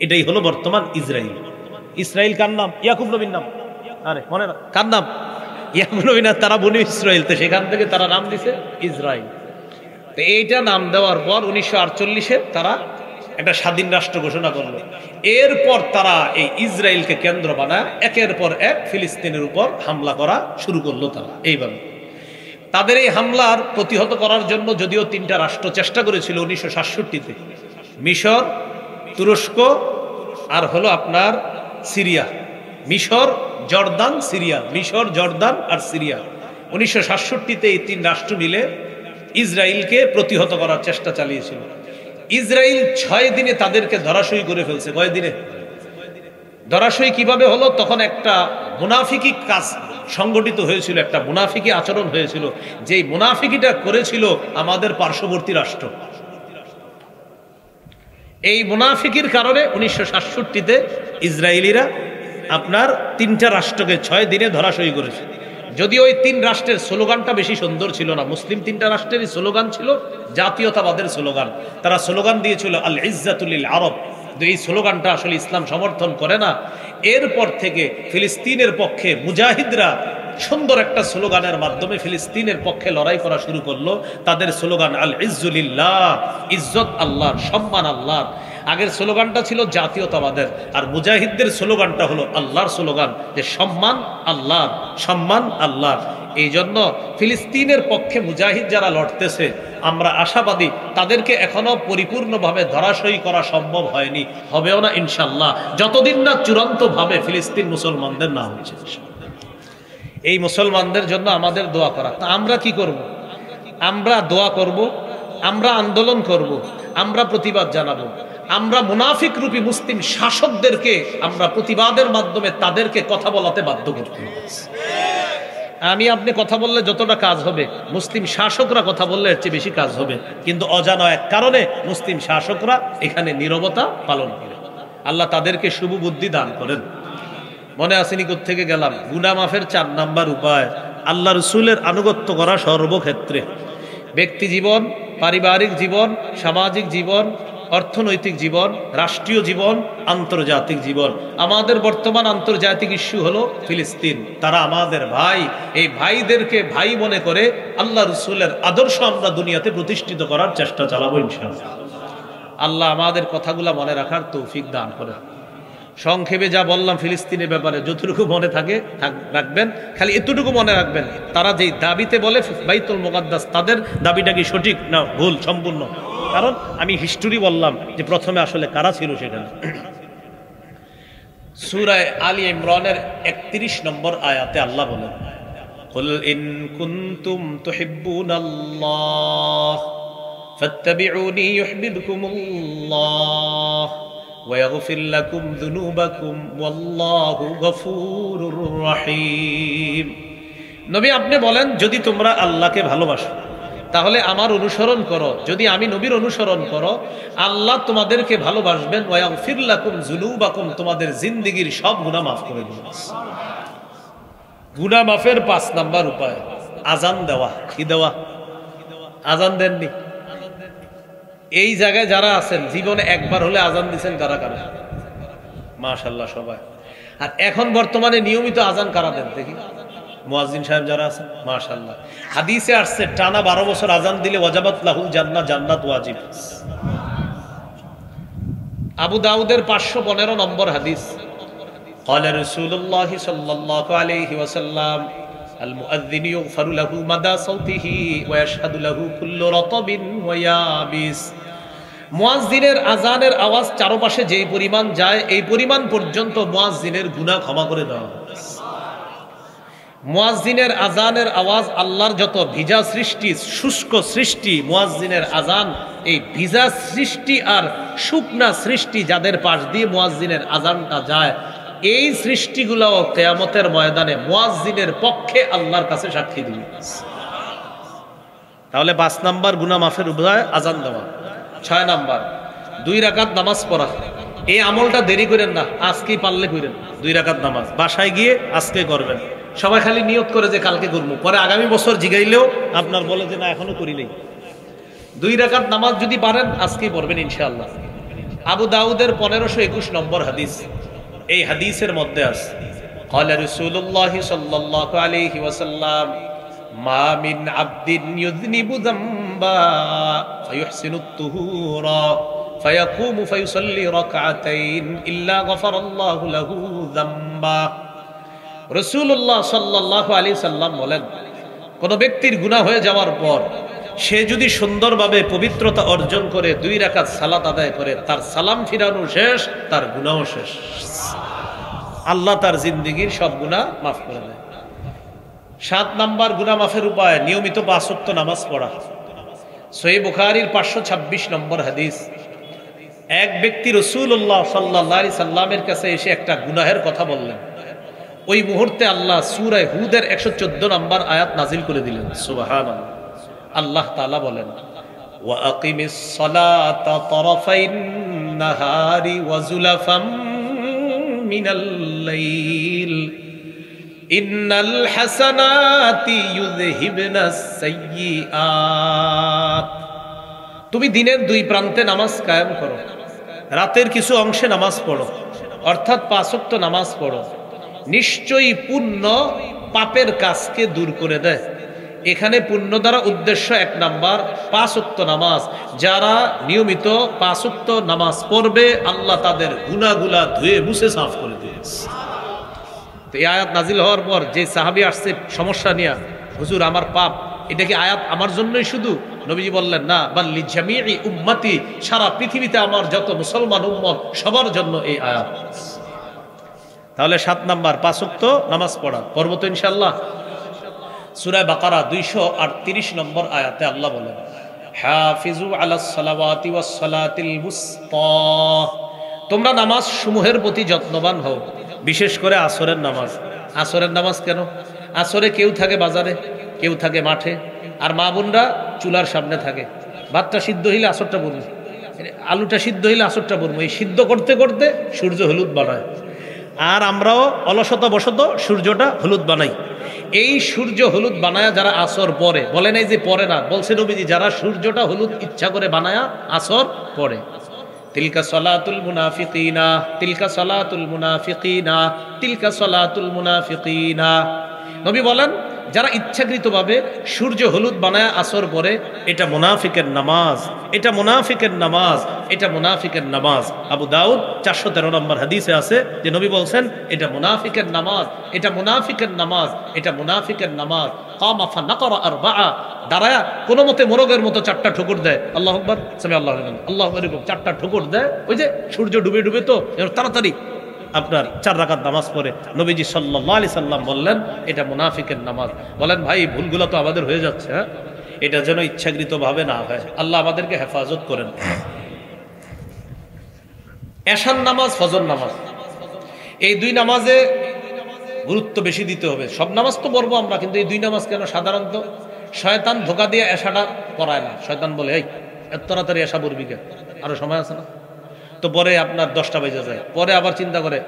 এটাই হলো বর্তমান ইসরায়েল। ইসরায়েল কার নাম? ইয়াকুব নবীর নাম। আরে মনে না, কার নাম? ইয়াকুব নবী না, তারা বনি ইসরায়েল, তো সেখান থেকে তারা নাম দিছে ইসরায়েল। তো এইটা নাম দেওয়ার পর 1948-এ তারা একটা স্বাধীন রাষ্ট্র ঘোষণা করলো। এরপর তারা এই ইসরায়েলকে কেন্দ্র বানায় একের পর এক ফিলিস্তিনের উপর হামলা করা শুরু করলো। তারা এইভাবে তাদের এই হামলার প্রতিহত করার জন্য যদিও 3টা রাষ্ট্র চেষ্টা করেছিল 1967-তে, মিশর, তুরস্ক আর হলো আপনার সিরিয়া। মিশর, জর্দান, সিরিয়া। মিশর, জর্দান আর সিরিয়া। 1967-তে এই 3 রাষ্ট্র মিলে ইসরায়েলকে প্রতিহত করার চেষ্টা চালিয়েছিল। ইসরায়েল 6 দিনে তাদেরকে ধরাশয়ী করে ফেলছে। কয় দিনে ধরাশয়ী? কিভাবে হলো? তখন একটা মুনাফিকি কাজ সংগঠিত হয়েছিল, একটা মুনাফিকি আচরণ হয়েছিল, যেই মুনাফিকিটা করেছিল আমাদের পার্শ্ববর্তী রাষ্ট্র। এই মুনাফিকির কারণে 1967-তে ইসরায়েলিরা আপনার 3টা রাষ্ট্রকে 6 দিনে ধরাশয়ী করেছে। যদিও ওই 3 রাষ্ট্রের স্লোগানটা বেশি সুন্দর ছিল না। মুসলিম 3টা রাষ্ট্রেরই স্লোগান ছিল জাতীয়তাবাদের স্লোগান। তারা স্লোগান দিয়েছিল আল ইজ্জাতুল লিল আরব। এই স্লোগানটা আসলে ইসলাম সমর্থন করে না। এরপর থেকে ফিলিস্তিনের পক্ষে মুজাহিদরা সুন্দর একটা স্লোগানের মাধ্যমে ফিলিস্তিনের পক্ষে লড়াই করা শুরু করলো। তাদের স্লোগান আল ইজ্জুলিল্লাহ, ইজ্জত আল্লাহর, সম্মান আল্লাহর। আগের স্লোগানটা ছিল জাতীয়তাবাদের, আর মুজাহিদদের স্লোগানটা হলো আল্লাহর স্লোগান, যে সম্মান আল্লাহর, সম্মান আল্লাহর। এই জন্য ফিলিস্তিনের পক্ষে মুজাহিদ যারা লড়তেছে, আমরা আশাবাদী তাদেরকে এখনো পরিপূর্ণভাবে ধরাশয়ী করা সম্ভব হয়নি, হবেও না ইনশাল্লাহ, যতদিন না চূড়ান্তভাবে ফিলিস্তিন মুসলমানদের না হচ্ছে। এই মুসলমানদের জন্য আমাদের দোয়া করা। তা আমরা কি করব? আমরা দোয়া করব, আমরা আন্দোলন করব, আমরা প্রতিবাদ জানাবো। আমরা মুনাফিক রূপী মুসলিম শাসকদেরকে আমরা প্রতিবাদের মাধ্যমে তাদেরকে কথা বলাতে বাধ্য করতে হবে। আমি আপনি কথা বললে যতটা কাজ হবে, মুসলিম শাসকরা কথা বললে এর চেয়ে বেশি কাজ হবে। কিন্তু অজানা এক কারণে মুসলিম শাসকরা এখানে নীরবতা পালন করে। আল্লাহ তাদেরকে শুভ বুদ্ধি দান করেন। মনে আসেনি কোত্থেকে গেলাম? গুনাহ মাফের 4 নাম্বার উপায় আল্লাহ রসুলের আনুগত্য করা সর্বক্ষেত্রে। ব্যক্তি জীবন, পারিবারিক জীবন, সামাজিক জীবন, অর্থনৈতিক জীবন, রাষ্ট্রীয় জীবন, আন্তর্জাতিক জীবন। আমাদের বর্তমান আন্তর্জাতিক ইস্যু হলো ফিলিস্তিন। তারা আমাদের ভাই। এই ভাইদেরকে ভাই মনে করে আল্লাহ রসুলের আদর্শ আমরা দুনিয়াতে প্রতিষ্ঠিত করার চেষ্টা চালাবো ইনশাআল্লাহ। আল্লাহ আমাদের কথাগুলা মনে রাখার তৌফিক দান করেন। সংক্ষেপে যা বললাম ফিলিস্তিনের ব্যাপারে, যতটুকু মনে থাকে রাখবেন। খালি এতটুকু মনে রাখবেন, তারা যেই দাবিতে বলে বাইতুল মুকাদ্দাস, তাদের দাবিটা কি সঠিক না ভুল সম্পূর্ণ? কারণ আমি হিস্টোরি বললাম যে প্রথমে আসলে কারা ছিল সেখানে। সূরা আলী ইমরানের 31 নম্বর আয়াতে আল্লাহ বলেন, কুল ইন কুনতুম তুহিব্বুনাল্লাহ ফাত্তাবিউনি ইউহিব্বুকুমুল্লাহ ويغفر لكم ذنوبكم والله غفور رحيم। নবী আপনি বলেন, যদি তোমরা আল্লাহকে ভালোবাসো তাহলে আমার অনুসরণ করো। যদি আমি নবীর অনুসরণ করো, আল্লাহ তোমাদেরকে ভালোবাসবেন। ওয়াগফির লাকুম যুনুবাকুম, তোমাদের জিন্দেগীর সব গুনাহ মাফ করে দিবেন। গুনাহ মাফের 5 নাম্বার উপায় আজান দেওয়া। কি দেওয়া? আজান দেননি? এই জায়গায় যারা আছেন জীবনে একবার হলে আজান দিচ্ছেন কারা কারা? মাশাআল্লাহ সবাই। আর এখন বর্তমানে নিয়মিত আজান কারা দেন দেখি? মুয়াজ্জিন সাহেব যারা আছেন, মাশাআল্লাহ। হাদিসে আসছে টানা 12 বছর আজান দিলে ওয়াজাবাত লাহুল জান্নাহ, জান্নাত ওয়াজিব। আবু দাউদের 515 নম্বর হাদিস, قال رسول الله صلى الله عليه وسلم المؤذن يغفر له مدى صوته ويشهد له كل رطب ويابس। মুয়াজ্জিনের আজানের আওয়াজ চারপাশে যেই পরিমাণ যায়, এই পরিমাণ পর্যন্ত মুয়াজ্জিনের গুনাহ ক্ষমা করে দেওয়া হয়। মুয়াজ্জিনের আজানের আওয়াজ আল্লাহর যত ভিজা সৃষ্টি, শুষ্ক সৃষ্টি, মুয়াজ্জিনের আজান এই ভিজা সৃষ্টি আর শুকনা সৃষ্টি যাদের পাশ দিয়ে মুয়াজ্জিনের আজানটা যায়, এই সৃষ্টিগুলোও কিয়ামতের ময়দানে মুয়াজ্জিনের পক্ষে আল্লাহর কাছে সাক্ষী দিবে। তাহলে 5 নাম্বার গুনাহ মাফের উপায় আজান দেওয়া। 6 নাম্বার 2 রাকাত নামাজ পড়া। এই আমলটা দেরি করেন না, আজকেই পারলে করেন। 2 রাকাত নামাজ বাসায় গিয়ে আজকে করবেন। সবাই খালি নিয়ত করে যে কালকে করবো, পরে আগামী বছর জিগাইলেও আপনার বলে যে না এখনো করি নাই। 2 রাকাত নামাজ যদি পারেন আজকেই পড়বেন ইনশাআল্লাহ। আবু দাউদের 1521 নম্বর হাদিস। এই হাদিসের মধ্যে আছে قال رسول الله صلى الله عليه وسلم ما من عبد يذنب ذنبا فيحسن الطهور فيقوم فيصلي ركعتين إلا غفر الله له ذنبا। রাসূলুল্লাহ সাল্লাল্লাহু আলাইহি সাল্লাম বলেন, কোন ব্যক্তির গুনাহ হয়ে যাওয়ার পর সে যদি সুন্দরভাবে পবিত্রতা অর্জন করে 2 রাকাত সালাত আদায় করে, তার সালাম ফিরানো শেষ, তার গুনাহ শেষ। আল্লাহ তার জিন্দেগীর সব গুনাহ মাফ করে দেয়। 7 নাম্বার গুনাহ মাফের উপায় নিয়মিত 5 ওয়াক্ত নামাজ পড়া। সহিহ বুখারীর 526 নম্বর হাদিস। এক ব্যক্তি রাসূলুল্লাহ সাল্লাল্লাহু আলাইহি সাল্লামের কাছে এসে একটা গুনাহের কথা বললেন। ওই মুহূর্তে আল্লাহ সূরা হুদের 114 নম্বর আয়াত নাজিল করে দিলেন। সুবহানাল্লাহ। আল্লাহ তাআলা বলেন, ওয়া আকিমিস সালাতা তারাফাইন নাহারি ওয়া যুলাফাম মিনাল লাইল ইন্নাল হাসানাতি ইউযহিবনাস সাইয়্যাত। তুমি দিনের 2 প্রান্তে নামাজ কায়েম করো, রাতের কিছু অংশে নামাজ পড়ো, অর্থাৎ 5 ওয়াক্ত নামাজ পড়ো, নিশ্চয়ই পুণ্য পাপের কাজকে দূর করে দেয়। এখানে পুণ্য দ্বারা উদ্দেশ্য 1 নাম্বার 5 ওয়াক্ত নামাজ। যারা নিয়মিত 5 ওয়াক্ত নামাজ পড়বে, আল্লাহ তাদের গুনাহগুলা ধুয়ে মুছে সাফ করে দিবেন। তো এই আয়াত নাজিল হওয়ার পর যে সাহাবী আসছে সমস্যা নিয়ে, হুজুর আমার পাপ, এটা কি আয়াত আমার জন্যই শুধু? নবীজি বললেন, না, বাল্লি জামিই উম্মতি, সারা পৃথিবীতে আমার যত মুসলমান উম্মত সবার জন্য এই আয়াত। তাহলে 7 নাম্বার 5 ওয়াক্ত নামাজ পড়া, পড়ব তো ইনশাআল্লাহ। সূরা বাকারা 238 নম্বর আয়াতে আল্লাহ বলেন, হাফিজু আলাস সালাওয়াতি ওয়াস সালাতিল মুস্তা। তোমরা নামাজ সমূহের প্রতি যত্নবান হও, বিশেষ করে আসরের নামাজ। আসরের নামাজ কেন? আসরে কেউ থাকে বাজারে, কেউ থাকে মাঠে, আর মা বোনরা চুলার সামনে থাকে। ভাতটা সিদ্ধ হইলে আসরটা পড়বে, আলুটা সিদ্ধ হইলে আসরটা পড়বে। এই সিদ্ধ করতে করতে সূর্য হলুদ বানায়, আর আমরাও অলসতা বশত সূর্যটা হলুদ বানাই। এই সূর্য হলুদ বানায়া যারা আসর পরে, বলে নাই যে পরে না, বলছে নবীজি যারা সূর্যটা হলুদ ইচ্ছা করে বানায়া আসর পরে, তিলকা সালাতুল মুনাফিকিনা, তিলকা সালাতুল মুনাফিকিনা, তিলকা সালাতুল মুনাফিকিনা। নবী বলেন, যারা ইচ্ছাকৃতভাবে সূর্য হলুদ বানায় আসর পরে, এটা মুনাফিকের নামাজ, এটা মুনাফিকের নামাজ, এটা মুনাফিকের নামাজ। আবু দাউদ 413 নম্বর হাদিসে আছে যে নবী বলছেন, এটা মুনাফিকের নামাজ, এটা মুনাফিকের নামাজ, এটা মুনাফিকের নামাজ। কামা ফানাকারা আরবাআ, দাঁড়ায়া কোনো মতে মোরগের মতো 4টা ঠুকুর দেয়, আল্লাহু আকবার, সামি আল্লাহু আকবার, আল্লাহু আকবার, 4টা ঠুকুর দেয়। ওই যে সূর্য ডুবে ডুবে তো তাড়াতাড়ি আপনার 4 রাকাত নামাজ পড়ে। নবীজি সাল্লাল্লাহু আলাইহি সাল্লাম বললেন, এটা মুনাফিকের নামাজ। বলেন ভাই, ভুলগুলো তো আমাদের হয়ে যাচ্ছে, হ্যাঁ? এটা যেন ইচ্ছাকৃতভাবে না হয়, আল্লাহ আমাদেরকে হেফাজত করেন। এশার নামাজ, ফজর নামাজ, এই 2 নামাজে গুরুত্ব বেশি দিতে হবে। সব নামাজ তো পড়বো আমরা, কিন্তু এই 2 নামাজ কেন? সাধারণত শয়তান ধোকা দিয়ে এশাটা পড়ায় না। শয়তান বলে, এই এত তাড়াতাড়ি এশা পড়বি কেন, আরো সময় আছে না? তো পরে আপনার 10টা বেজে যায়, পরে আবার চিন্তা করে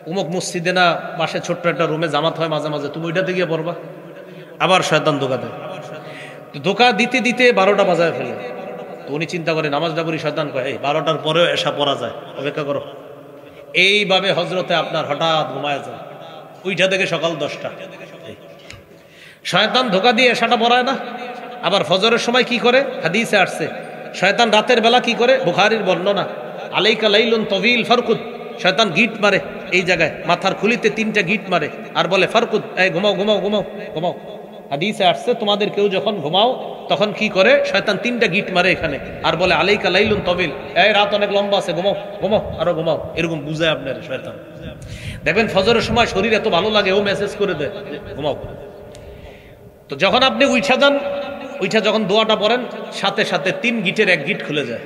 অমুক মসজিদে না পাশে ছোট্ট একটা রুমে জামাত হয় মাঝে মাঝে, তুমি ওইটাতে গিয়ে পড়বা। আবার শয়তান ধোকা দেয়, ধোকা দিতে দিতে 12টা বাজায় ফেলে। তো উনি চিন্তা করে নামাজটা পড়ি, শয়তান কয়, এই 12টার পরেও এশা পড়া যায়, অপেক্ষা করো। এইভাবে হজরতে আপনার হঠাৎ ঘুমায় যায়, ওইটা থেকে সকাল 10টা। শয়তান ধোকা দিয়ে এশাটা পড়ায় না। আবার ফজরের সময় কি করে? হাদিসে আসছে, শয়তান রাতের বেলা কি করে? বুখারীর বর্ণনা, আলাইকা লাইলুন তাওয়িল ফারকুদ, শয়তান গিট মারে এই জায়গায়, মাথার খুলিতে 3টা গিট মারে আর বলে ফারকুদ, এই ঘুমাও ঘুমাও ঘুমাও ঘুমাও। হাদিসে আসছে, তোমাদের কেউ যখন ঘুমাও তখন কি করে? শয়তান 3টা গিট মারে এখানে আর বলে আলাইকা লাইলুন তাওয়িল, এই রাত অনেক লম্বা আছে, ঘুমাও ঘুমাও আরো ঘুমাও, এরকম বুঝায় আপনার শয়তান। দেখবেন ফজরের সময় শরীর এত ভালো লাগে, ও মেসেজ করে দেয় ঘুমাও। তো যখন আপনি উঠা যান, উঠা যখন দোয়াটা পড়েন, সাথে সাথে 3 গিটের 1 গিট খুলে যায়।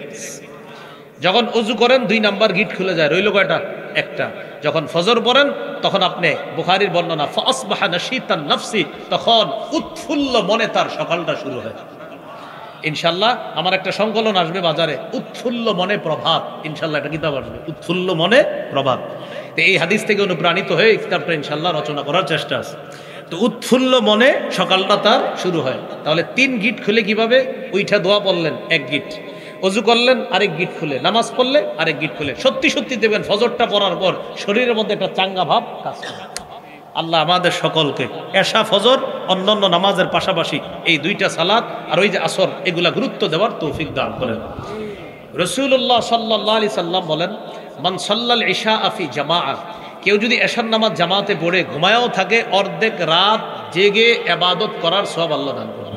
যখন অজু করেন 2 নাম্বার গিট খুলে যায়, রইল কয়টা? 1টা। যখন ফজর পড়েন তখন আপনি, বুখারীর বর্ণনা, ফাসবাহা নাশীতান নাফসি, তখন উৎফুল্ল মনে তার সকালটা শুরু হয়। ইনশাআল্লাহ আমার একটা সংকলন আসবে বাজারে, উৎফুল্ল মনে প্রভাত, ইনশাআল্লাহ একটা কিতাব আসবে, উৎফুল্ল মনে প্রভাত। তো এই হাদিস থেকে অনুপ্রাণিত হয়ে এই কিতাবটা ইনশাআল্লাহ রচনা করার চেষ্টা আছে। তো উৎফুল্ল মনে সকালটা তার শুরু হয়। তাহলে 3 গিট খুলে কিভাবে? উইঠা দোয়া পড়লেন 1 গিট, অজু করলেন আরেক গিট খুলে, নামাজ পড়লে আরেক গিট খুলে। সত্যি সত্যি দেখবেন ফজরটা পড়ার পর শরীরের মধ্যে একটা চাঙ্গা ভাব কাজ করে। আল্লাহ আমাদের সকলকে এশা ফজর অন্যান্য নামাজের পাশাপাশি এই দুইটা সালাত আর ওই যে আসর এগুলা গুরুত্ব দেওয়ার তৌফিক দান করেন। রাসূলুল্লাহ সাল্লাল্লাহু আলাইহি সাল্লাম বলেন, মান সাল্লাল ইশা ফি জামাআ, কেউ যদি এশার নামাজ জামাতে পড়ে ঘুমায়ও থাকে, অর্ধেক রাত জেগে ইবাদত করার সওয়াব আল্লাহ দান করেন।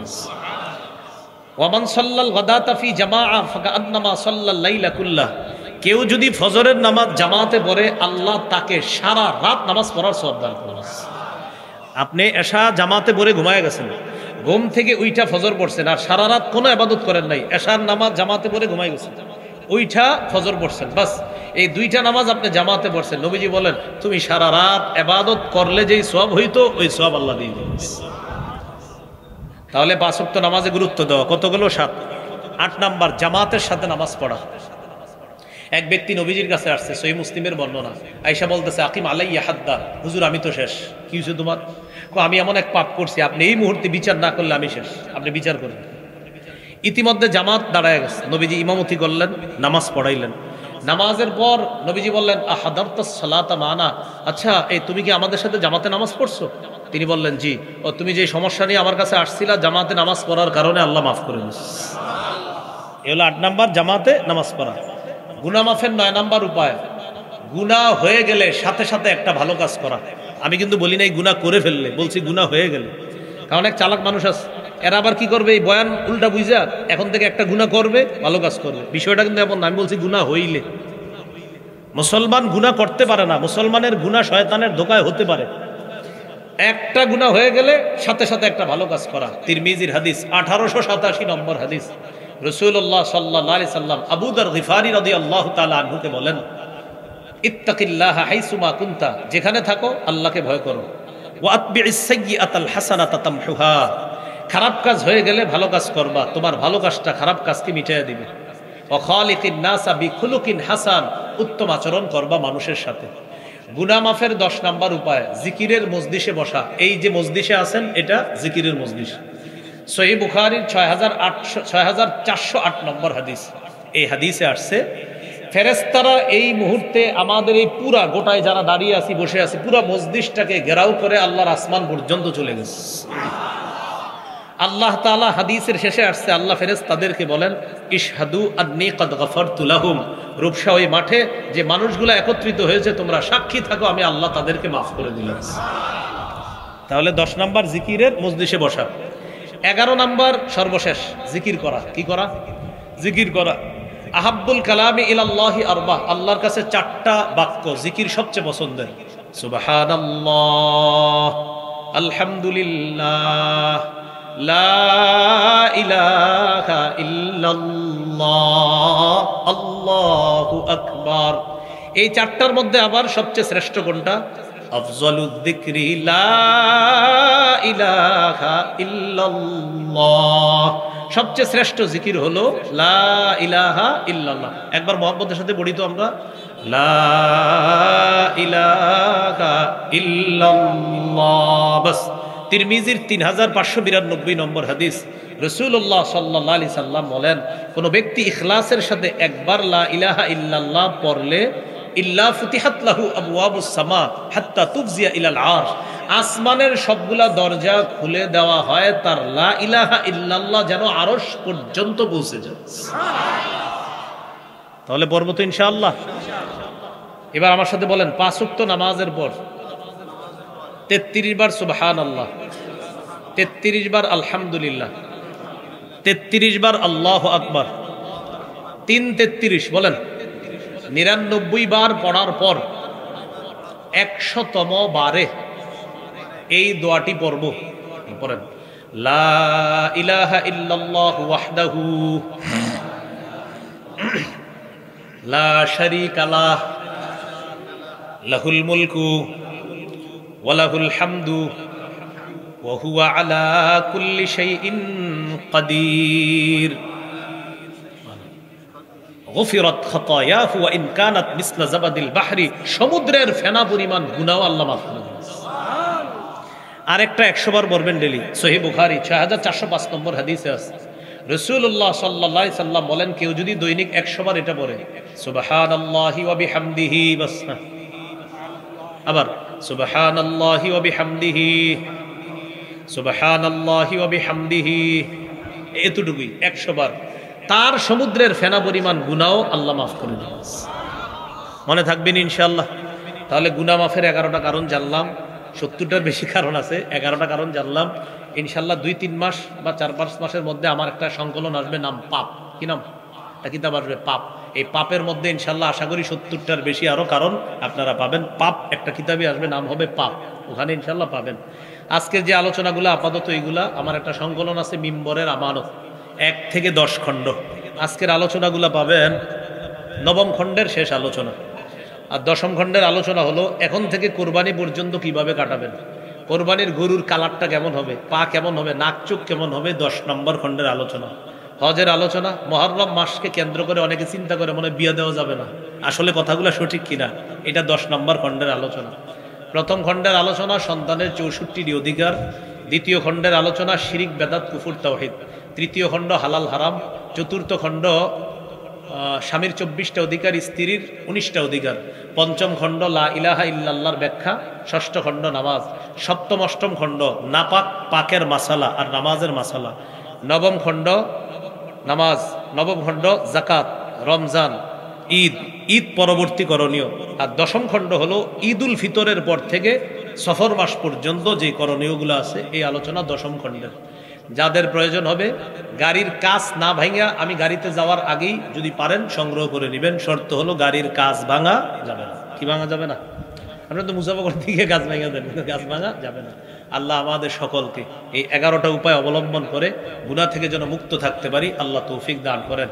ওয়া মান সাল্লাল গাদাতা ফি জামাআ ফাকান্নামা সাল্লাল লাইলা কুল্লাহ, কেউ যদি ফজরের নামাজ জামাতে পড়ে আল্লাহ তাকে সারা রাত নামাজ পড়ার সওয়াব দান করেন। আপনি এশা জামাতে পড়ে ঘুমায় গেছেন, ঘুম থেকে উইঠা ফজর পড়ছেন, আর সারা রাত কোনো ইবাদত করেন নাই, এশার নামাজ জামাতে পড়ে ঘুমায় গেছেন, উইঠা ফজর পড়ছেন, বাস এই দুইটা নামাজ আপনি জামাতে পড়ছেন, নবীজি বলেন তুমি সারা রাত ইবাদত করলে যেই সওয়াব হইতো ওই সওয়াব আল্লাহ দিয়ে দিবেন। তাহলে 5 ওয়াক্ত নামাজে গুরুত্ব দেওয়া, কতগুলো 7। 8 নাম্বার জামাতের সাথে নামাজ পড়া। এক ব্যক্তি নবীজির কাছে আসছে, সহিহ মুসলিমের বর্ণনা, আয়েশা বলতেছে আকিম আলাইয়া হাদ্দা, হুজুর আমি তো শেষ। কি হয়েছে তোমার? আমি এমন এক পাপ করছি, আপনি এই মুহূর্তে বিচার না করলে আমি শেষ, আপনি বিচার করেন। ইতিমধ্যে জামাত দাঁড়ায় গেছে, নবীজি ইমামতি করলেন, নামাজ পড়াইলেন। নামাজের পর নবীজি বললেন আহাদারতাস সালাতা মানা, আচ্ছা এই তুমি কি আমাদের সাথে জামাতে নামাজ পড়ছো? তিনি বললেন জি। ও তুমি যে সমস্যা নিয়ে আমার কাছে আসছিলা জামাতে নামাজ পড়ার কারণে আল্লাহ মাফ করে দিয়েছে। এ হলো 8 নাম্বার জামাতে নামাজ পড়া। গুনাহ মাফের 9 নাম্বার উপায়, গুনাহ হয়ে গেলে সাথে সাথে একটা ভালো কাজ করা। আমি কিন্তু বলি নাই গুনাহ করে ফেললে, বলছি গুনাহ হয়ে গেলে। কারণ এক চালাক মানুষ আছে, এরা আবার কি করবে, এই বয়ান উল্টা বুঝা এখন থেকে একটা গুনাহ করবে, ভালো কাজ করবে। বিষয়টা কিন্তু এমন না, আমি বলছি গুনাহ হইলে। মুসলমান গুনাহ করতে পারে না, মুসলমানের গুনাহ শয়তানের ধোকায় হতে পারে। একটা গুনাহ হয়ে গেলে সাথে সাথে একটা ভালো কাজ করা। তিরমিজির হাদিস 1887 নম্বর হাদিস, রাসূলুল্লাহ সাল্লাল্লাহু আলাইহি সাল্লাম আবু যর গিফারি রাদিয়াল্লাহু তাআলা আনহুকে বলেন, ইত্তাকিল্লাহা হাইসুমা কুনতা, যেখানে থাকো আল্লাহকে ভয় করো। ওয়া আতবিইস সাইয়্যাতাল হাসানাতা তামহুহা, খারাপ কাজ হয়ে গেলে ভালো কাজ করবা, তোমার ভালো কাজটা খারাপ কাজকে মিটাইয়া দিবে। ওয়া খালিকিন নাসা বিখুলুকিন হাসান, উত্তম আচরণ করবা মানুষের সাথে। গুনাহ মাফের 10 নাম্বার উপায়, জিকিরের মজলিসে বসা। এই যে মজলিসে আছেন এটা জিকিরের মজলিস। সহিহ বুখারীর 6408 নম্বর হাদিস, এই হাদিসে আসছে ফেরেশতারা এই মুহূর্তে আমাদের এই পুরা গোটায় যারা দাঁড়িয়ে আছি বসে আছি পুরা মজলিসটাকে ঘেরাও করে আল্লাহর আসমান পর্যন্ত চলে গেছে। আল্লাহ তাআলা হাদিসের শেষে আসছে, আল্লাহ ফেরেশতাদেরকে বলেন ইশহাদু আন্নী ক্বাদ গফারতু লাহুম, রূপসা ওই মাঠে যে মানুষগুলো একত্রিত হয়েছে তোমরা সাক্ষী থাকো আমি আল্লাহ তাদেরকে মাফ করে দিলাম। তাহলে 10 নাম্বার জিকিরের মজলিসে বসা। 11 নাম্বার সর্বশেষ জিকির করা। কি করা? জিকির করা। আহাব্বুল কালামি ইলাল্লাহি আরবা, আল্লাহর কাছে 4টা বাক্য জিকির সবচেয়ে পছন্দের। সুবহানাল্লাহ, আলহামদুলিল্লাহ, লা ইলাহা ইল্লাল্লাহ, আল্লাহু আকবার। এই 4টার মধ্যে আবার সবচেয়ে শ্রেষ্ঠ কোনটা? আফজালুয যিকরি লা ইলাহা ইল্লাল্লাহ, সবচেয়ে শ্রেষ্ঠ জিকির হলো লা ইলাহা ইল্লাল্লাহ। একবার মুহাব্বতের সাথে পড়ি তো আমরা, লা ইলাহা ইল্লাল্লাহ, বাস। তিরমিজির 3592 নম্বর হাদিস, রাসূলুল্লাহ সাল্লাল্লাহু আলাইহি সাল্লাম বলেন কোন ব্যক্তি ইখলাসের সাথে একবার লা ইলাহা ইল্লাল্লাহ পড়লে ইল্লা ফুতিহাত লাহু আবওয়াবুস সামা হাত্তা তুফজিয়া ইলাল আরশ, আসমানের সবগুলা দরজা খুলে দেওয়া হয় তার লা ইলাহা ইল্লাল্লাহ যেন আরশ পর্যন্ত পৌঁছে যায়। তাহলে পড়ব তো ইনশাআল্লাহ। এবার আমার সাথে বলেন 5 ওয়াক্ত নামাজের পর 33 বার সুবহানাল্লাহ, 33 বার আলহামদুলিল্লাহ, 33 বার আল্লাহু আকবার, 333 বলেন 99 বার পড়ার পর 100তম বারে এই দোয়াটি পড়ব। পড়েন, লা ইলাহা ইল্লাল্লাহু ওয়াহদাহু লা শারীকা লাহ লাহুল মুলকু ওয়া লাহুল হামদু ওয়া হুয়া আলা কুল্লি শাইইন কাদির। গফিরাত খাতায়াহু ওয়া ইন কানাত মিসলা জাবাদিল বাহরি, সমুদ্রের ফেনা পরিমাণ গুনাহ আল্লাহ মাফ করে দেন। আরেকটা 100 বার পড়বেন ডেইলি। সহিহ বুখারী 6405 নম্বর হাদিসে আছে, রাসূলুল্লাহ সাল্লাল্লাহু আলাইহি সাল্লাম বলেন, কেউ যদি দৈনিক 100 বার এটা পড়ে, সুবহানাল্লাহি ওয়া বিহামদিহি, বাস না, আবার সুবহানাল্লাহি ওয়া বিহামদিহি, সুবহানাল্লাহি ওয়া বিহামদিহি, এতটুকুই 100 বার, তার সমুদ্রের ফেনা পরিমাণ গুনাহও আল্লাহ মাফ করে দেন। মনে থাকবেন ইনশাআল্লাহ। তাহলে গুনাহ মাফের 11টা কারণ জানলাম, 70টার বেশি কারণ আছে, 11টা কারণ জানলাম। ইনশাআল্লাহ 2-3 মাস বা 4-5 মাসের মধ্যে আমার একটা সংকলন আসবে, নাম পাপ। কি নাম? একটা কিতাব আসবে, পাপ। এই পাপের মধ্যে ইনশাআল্লাহ আশা করি 70টার বেশি আরো কারণ আপনারা পাবেন। পাপ একটা কিতাবই আসবে, নাম হবে পাপ, ওখানে ইনশাআল্লাহ পাবেন। আজকের যে আলোচনাগুলো আপাতত এইগুলা, আমার একটা সংকলন আছে মিম্বরের আমানত, 1 থেকে 10 খণ্ড। আজকের আলোচনাগুলো পাবেন 9ম খণ্ডের শেষ আলোচনা, আর 10ম খণ্ডের আলোচনা হলো এখন থেকে কোরবানি পর্যন্ত কিভাবে কাটাবেন, কোরবানির গরুর কালারটা কেমন হবে, পা কেমন হবে, নাক চোখ কেমন হবে, 10 নম্বর খণ্ডের আলোচনা। হজের আলোচনা, মহররম মাসকে কেন্দ্র করে অনেকে চিন্তা করে মনে বিয়ে দেওয়া যাবে না, আসলে কথাগুলো সঠিক কিনা, এটা 10 নম্বর খণ্ডের আলোচনা। প্রথম খণ্ডের আলোচনা সন্তানের 64টি অধিকার, দ্বিতীয় খণ্ডের আলোচনা শিরিক বেদাত কুফর তাওহীদ, তৃতীয় খণ্ড হালাল হারাম, চতুর্থ খণ্ড স্বামীর 24টা অধিকার, স্ত্রীর 19টা অধিকার, পঞ্চম খণ্ড লা ইলাহা ইল্লাল্লাহর ব্যাখ্যা, ষষ্ঠ খণ্ড নামাজ, সপ্তম অষ্টম খণ্ড নাপাক পাকের মাসালা আর নামাজের মাসালা, নবম খণ্ড নামাজ, নবম খণ্ড জাকাত, রমজান, ঈদ, ঈদ পরবর্তী করণীয়, আর 10ম খণ্ড হলো ঈদ উল ফিতরের পর থেকে সফর মাস পর্যন্ত যে করণীয়গুলো আছে, এই আলোচনা 10ম খণ্ডের। যাদের প্রয়োজন হবে গাড়ির কাজ না ভাঙা, আমি গাড়িতে যাওয়ার আগেই যদি পারেন সংগ্রহ করে নেবেন, শর্ত হলো গাড়ির কাজ ভাঙা যাবে না। কি ভাঙা যাবে না? আপনারা তো মুসাফা দিকে গাছ ভাঙা দেন, গাছ ভাঙা যাবে না। আল্লাহ আমাদের সকলকে এই 11টা উপায় অবলম্বন করে গুনাহ থেকে যেন মুক্ত থাকতে পারি, আল্লাহ তৌফিক দান করেন।